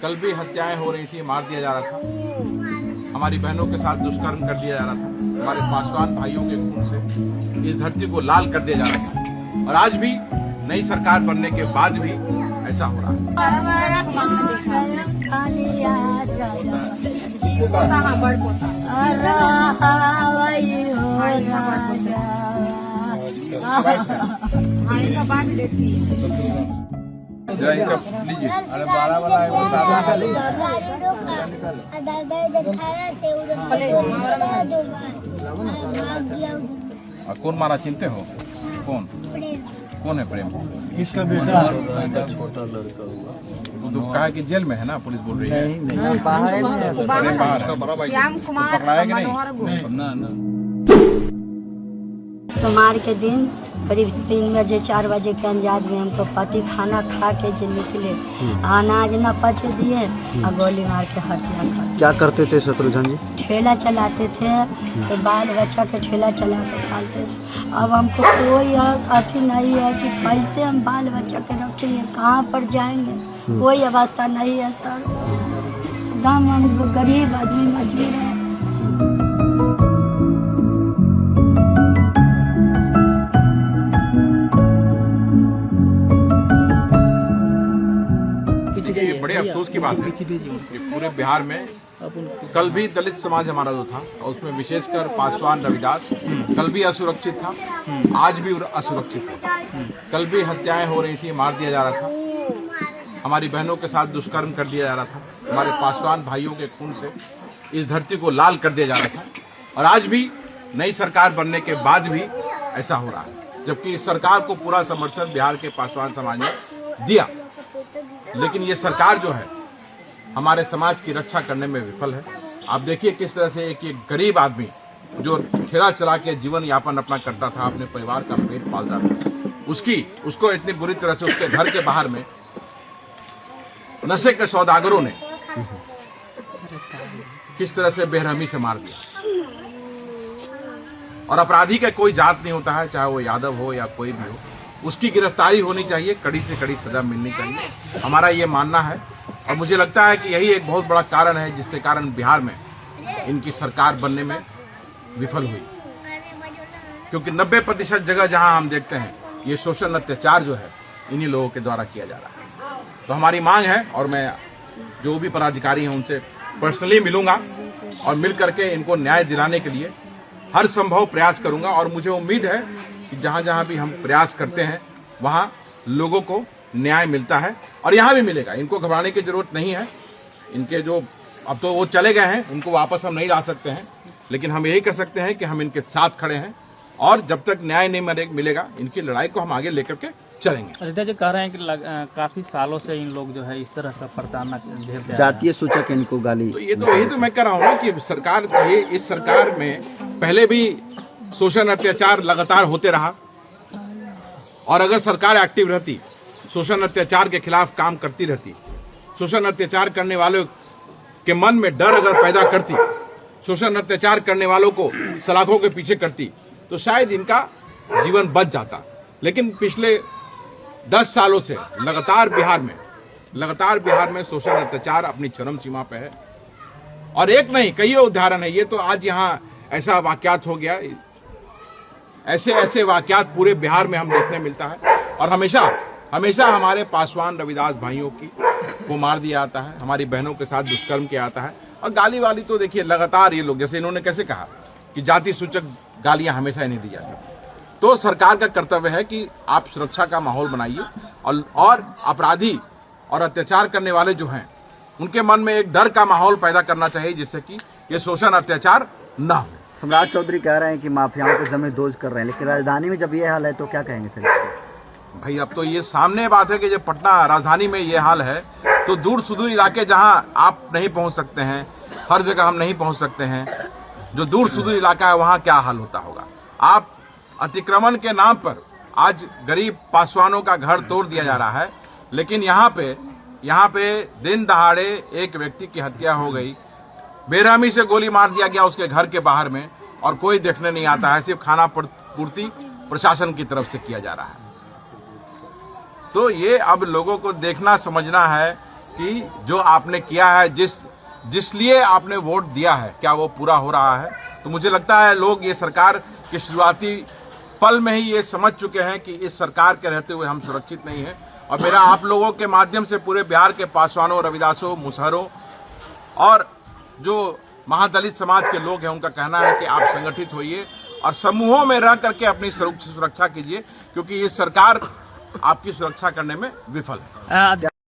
कल भी हत्याएं हो रही थी, मार दिया जा रहा था, हमारी बहनों के साथ दुष्कर्म कर दिया जा रहा था, हमारे पासवान भाइयों के खून से इस धरती को लाल कर दिया जा रहा था। और आज भी नई सरकार बनने के बाद भी ऐसा हो रहा है। लीजिए, अरे बड़ा कौन मारा चिंते हो? कौन कौन है प्रेम? इसका बेटा छोटा लड़का हुआ। वो तो कहा कि जेल में है ना, पुलिस बोल रही है। नहीं बाहर है। श्याम कुमार पकड़ाया कि नहीं? ना सोमवार के दिन करीब 3 बजे 4 बजे के अंदाज में हमको पति खाना खा के जो निकले, अनाज न पच दिए और गोली मार के हत्या कर। क्या करते थे शत्रुघ्न जी? ठेला चलाते थे, तो बाल बच्चा के ठेला चला के पालते। अब हमको कोई अथी नहीं है कि कैसे हम बाल बच्चा के रखेंगे, कहाँ पर जाएंगे, कोई अवस्था नहीं है सर। एकदम हम गरीब आदमी मजबूर है। ये बड़े अफसोस की बात है कि पूरे बिहार में कल भी दलित समाज हमारा जो था, और उसमें विशेषकर पासवान रविदास कल भी असुरक्षित था, आज भी असुरक्षित है। कल भी हत्याएं हो रही थी, मार दिया जा रहा था, हमारी बहनों के साथ दुष्कर्म कर दिया जा रहा था, हमारे पासवान भाइयों के खून से इस धरती को लाल कर दिया जा रहा था। और आज भी नई सरकार बनने के बाद भी ऐसा हो रहा है, जबकि इस सरकार को पूरा समर्थन बिहार के पासवान समाज ने दिया। लेकिन ये सरकार जो है हमारे समाज की रक्षा करने में विफल है। आप देखिए किस तरह से एक गरीब आदमी जो ठेला चला के जीवन यापन अपना करता था, अपने परिवार का पेट पालता था, उसको इतनी बुरी तरह से उसके घर के बाहर में नशे के सौदागरों ने किस तरह से बेरहमी से मार दिया। और अपराधी का कोई जात नहीं होता है, चाहे वो यादव हो या कोई भी हो, उसकी गिरफ्तारी होनी चाहिए, कड़ी से कड़ी सजा मिलनी चाहिए, हमारा ये मानना है। और मुझे लगता है कि यही एक बहुत बड़ा कारण है जिससे कारण बिहार में इनकी सरकार बनने में विफल हुई, क्योंकि 90% जगह जहां हम देखते हैं ये शोषण अत्याचार जो है इन्हीं लोगों के द्वारा किया जा रहा है। तो हमारी मांग है, और मैं जो भी पदाधिकारी हैं उनसे पर्सनली मिलूंगा और मिल करके इनको न्याय दिलाने के लिए हर संभव प्रयास करूंगा। और मुझे उम्मीद है कि जहां जहां भी हम प्रयास करते हैं वहां लोगों को न्याय मिलता है, और यहां भी मिलेगा। इनको घबराने की जरूरत नहीं है। इनके जो अब तो वो चले गए हैं, उनको वापस हम नहीं ला सकते हैं, लेकिन हम यही कर सकते हैं कि हम इनके साथ खड़े हैं, और जब तक न्याय नहीं मिलेगा इनकी लड़ाई को हम आगे लेकर के चलेंगे। अयोध्या जी कह रहे हैं कि काफी सालों से इन लोग जो है इस तरह का प्रताड़ना, जातीय सूचक इनको गाली। तो यही तो मैं कह रहा हूँ ना कि सरकार, ये इस सरकार में पहले भी शोषण अत्याचार लगातार होते रहा, और अगर सरकार एक्टिव रहती, शोषण अत्याचार के खिलाफ काम करती रहती, शोषण अत्याचार करने वालों के मन में डर अगर पैदा करती, शोषण अत्याचार करने वालों को सलाखों के पीछे करती, तो शायद इनका जीवन बच जाता। लेकिन पिछले 10 सालों से लगातार बिहार में शोषण अत्याचार अपनी चरम सीमा पे है, और एक नहीं कई उदाहरण है। ये तो आज यहाँ ऐसा वाकयात हो गया, ऐसे वाकयात पूरे बिहार में हम देखने मिलता है। और हमेशा हमारे पासवान रविदास भाइयों को मार दिया जाता है, हमारी बहनों के साथ दुष्कर्म किया जाता है। और गाली वाली तो देखिए लगातार ये लोग, जैसे इन्होंने कैसे कहा कि जाति सूचक गालियां हमेशा इन्हें दी जाती। तो सरकार का कर्तव्य है कि आप सुरक्षा का माहौल बनाइए, और अपराधी और अत्याचार करने वाले जो हैं उनके मन में एक डर का माहौल पैदा करना चाहिए, जिससे कि ये शोषण अत्याचार न हो। सम्राट चौधरी कह रहे हैं कि माफियाओं को जमीन दोज कर रहे हैं, लेकिन राजधानी में जब ये हाल है तो क्या कहेंगे सर? भाई अब तो ये सामने बात है कि जब पटना राजधानी में ये हाल है, तो दूर सुदूर इलाके जहां आप नहीं पहुंच सकते हैं, हर जगह हम नहीं पहुंच सकते हैं, जो दूर सुदूर इलाका है वहां क्या हाल होता होगा। आप अतिक्रमण के नाम पर आज गरीब पासवानों का घर तोड़ दिया जा रहा है, लेकिन यहाँ पे दिन दहाड़े एक व्यक्ति की हत्या हो गई, बेरहमी से गोली मार दिया गया उसके घर के बाहर में, और कोई देखने नहीं आता है, सिर्फ खाना पूर्ति प्रशासन की तरफ से किया जा रहा है। तो ये अब लोगों को देखना समझना है कि जो आपने किया है, जिस लिए आपने वोट दिया है, क्या वो पूरा हो रहा है। तो मुझे लगता है लोग ये सरकार के शुरुआती पल में ही ये समझ चुके हैं कि इस सरकार के रहते हुए हम सुरक्षित नहीं हैं। और मेरा आप लोगों के माध्यम से पूरे बिहार के पासवानों, रविदासों, मुसहरों और जो महादलित समाज के लोग हैं उनका कहना है कि आप संगठित होइए और समूहों में रह करके अपनी सुरक्षा कीजिए, क्योंकि ये सरकार आपकी सुरक्षा करने में विफल है।